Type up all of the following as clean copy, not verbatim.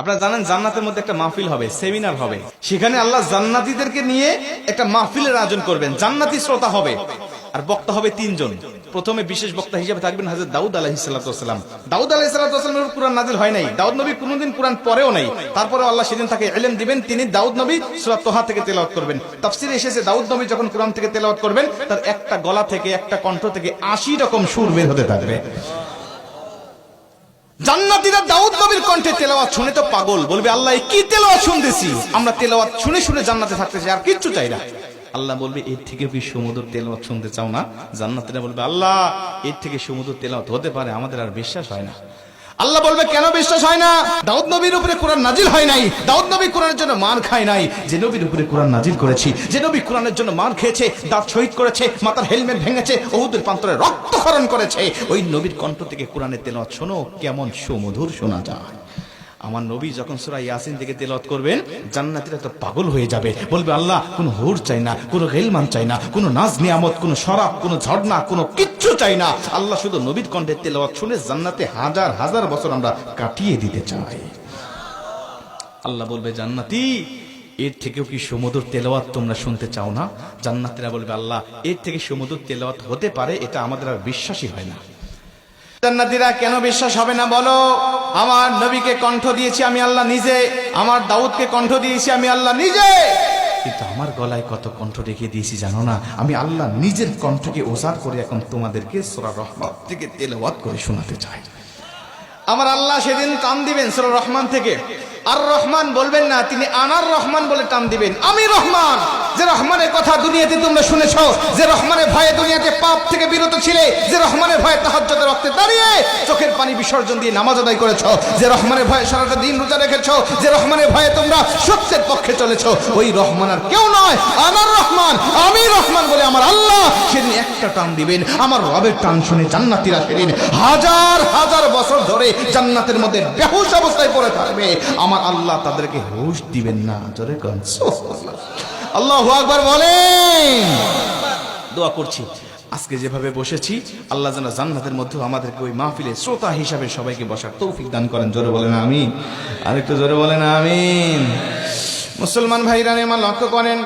আপনারা জানেন জান্নাতের মধ্যে একটা মাহফিল হবে, সেমিনার হবে। সেখানে আল্লাহ জান্নাতীদেরকে নিয়ে একটা মাহফিলের আয়োজন করবেন। জান্নাতি শ্রোতা হবে আর বক্তা হবে তিনজন। প্রথমে বিশেষ বক্তা হিসেবে থাকবেন হযরত দাউদ আলাইহিস সালাম। দাউদ আলাইহিস সালামের কুরআন নাযিল হয় নাই, দাউদ নবী কোনোদিন কুরআন পড়েও নাই। তারপরেও আল্লাহ সেদিন তাকে ইলম দিবেন, তিনি দাউদ নবী সূরা তোহা থেকে তেলাওয়াত করবেন। তাফসীরে এসেছে দাউদ নবী যখন কুরআন থেকে তেলাওয়াত করবেন তার একটা গলা থেকে, একটা কণ্ঠ থেকে ৮০ রকম সুর বের হতে থাকবে। জান্নাতীরা দাউদ নবীর কণ্ঠে তেলাওয়াত শুনে তো পাগল, বলবে আল্লাহ কি তেলাওয়াত শুনতেছি, আমরা তেলাওয়াত শুনে শুনে জান্নাতে থাকতে চাই, আর কিচ্ছু চাই না। আল্লাহ বলবে এর থেকে কি সুমধুর তেলাওয়াত শুনতে চাও না? জান্নাতীরা বলবে আল্লাহ এর থেকে সুমধুর তেলাওয়াত হতে পারে, আমাদের আর বিশ্বাস হয় না। আল্লাহ বলবে কেন বিশ্বাস হয় না? দাউদ নবীর উপরে কোরআন নাজিল হয় নাই, দাউদ নবী কোরআনের জন্য মার খায় নাই। যে নবীর উপরে কোরআন নাজিল করেছি, যে নবী কোরআনের জন্য মার খেয়েছে, দাঁত শহীদ করেছে, মাথার হেলমেট ভেঙেছে, উহুদের প্রান্তরে রক্তক্ষরণ করেছে, ওই নবীর কণ্ঠ থেকে কোরআনের তেলাওয়াত শোনো কেমন সুমধুর শোনা যায়। আমার নবী যখন সূরা ইয়াসিন থেকে তেলাওয়াত করবেন জান্নাতীরা তো পাগল হয়ে যাবে, বলবে আল্লাহ কোনো হুর চাই না, কোনো গিলমান চাই না, কোনো নাজ নিয়ামত, কোনো শরাব, কোনো ঝর্ণা, কোনো কিচ্ছু চাই না। আল্লাহ শুধু নবীর কণ্ঠে তেলাওয়াত শুনে জান্নাতে হাজার হাজার বছর আমরা কাটিয়ে দিতে চাই। আল্লাহ বলবে জান্নাতি এর থেকেও কি সুমধুর তেলাওয়াত তোমরা শুনতে চাও না? জান্নাতীরা বলবে আল্লাহ এর থেকে সুমধুর তেলাওয়াত হতে পারে, এটা আমাদের আর বিশ্বাসই হয় না। জান্নাতীরা কেন বিশ্বাস হবে না বলো? আমার নবীকে কণ্ঠ দিয়েছি আমি আল্লাহ নিজে, আমার দাউদকে কণ্ঠ দিয়েছি আমি আল্লাহ নিজে, কিন্তু আমার গলায় কত কণ্ঠ রেখে দিয়েছি জানো না? আমি আল্লাহ নিজের কণ্ঠকে ওজার করে এখন তোমাদেরকে সূরা রহমান থেকে তেলাওয়াত করে শোনাতে চাই। আমার আল্লাহ সেদিন টান দিবেন সূরা রহমান থেকে, আর রহমান বলবেন না, তিনি আনার রহমান বলে টান দিবেন। আমি রহমান, যে রহমানের কথা দুনিয়াতে তোমরা শুনেছো, যে রহমানের ভয়ে দুনিয়াতে পাপ থেকে বিরত ছিলে, যে রহমানের ভয়ে তাহাজ্জুদের ওয়াক্তে দাঁড়িয়ে চোখের পানি বিসর্জন দিয়ে নামাজ আদায় করেছো, যে রহমানের ভয়ে সারাটা দিন রোজা রেখেছো, যে রহমানের ভয়ে তোমরা সত্যের পক্ষে চলেছো, ওই রহমান আর কেউ নয়, আনার রহমান, আমি রহমান বলে আমার আল্লাহ সেদিন একটা টান দিবেন। আমার রবের টান শুনে জান্নাতীরা সেদিন হাজার হাজার বছর ধরে জান্নাতের মধ্যে বেহুশ অবস্থায় পড়ে থাকবে। আমার আল্লাহ তাদেরকে হুশ দিবেন না। জোরে কোন সুবহানাল্লাহ, আল্লাহু আকবার বলেন। দোয়া করছি আজকে যেভাবে বসেছি আল্লাহ যেন জান্নাতের মধ্যে আমাদেরকে ওই মাহফিলে শ্রোতা হিসাবে সবাইকে বসার তৌফিক দান করেন। জোরে বলেন আমিন, আরেকটু জোরে বলেন আমিন। মুসলমান ভাইরা আমার লক্ষ্য করেন,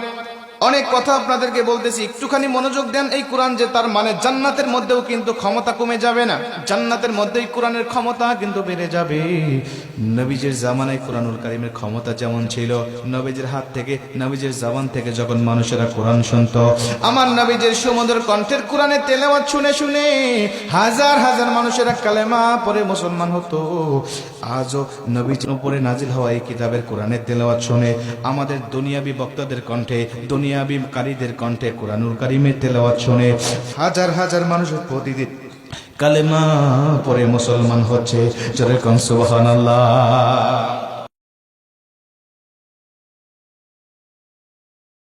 অনেক কথা আপনাদেরকে বলতেছি, একটুখানি মনোযোগ দেন। এই কোরআন যে তার মানে জান্নাতের মধ্যেও কিন্তু ক্ষমতা কমে যাবে না, জান্নাতের মধ্যেই কোরআনের ক্ষমতা কিন্তু বেড়ে যাবে। নবীজির জামানায় কোরআনুল কারীমের ক্ষমতা যেমন ছিল, নবীজির হাত থেকে, নবীজির জবান থেকে যখন মানুষেরা কোরআন শুনতো, আমার নবীজির সুমধুর কণ্ঠের কোরআনের তেলাওয়াত শুনে শুনে হাজার হাজার মানুষেরা কালেমা পড়ে মুসলমান হতো। আজও নবীজির উপরে নাজিল হওয়া এই কিতাবের কোরআনের তেলাওয়াত শুনে আমাদের দুনিয়াবি বক্তাদের কণ্ঠে, দুনিয়াবি কারীদের কণ্ঠে কোরআনুল কারীমের তেলাওয়াত শুনে হাজার হাজার মানুষ প্রতিদিন কালেমা পড়ে মুসলমান হচ্ছে। জোরে কোন সুবহানাল্লাহ।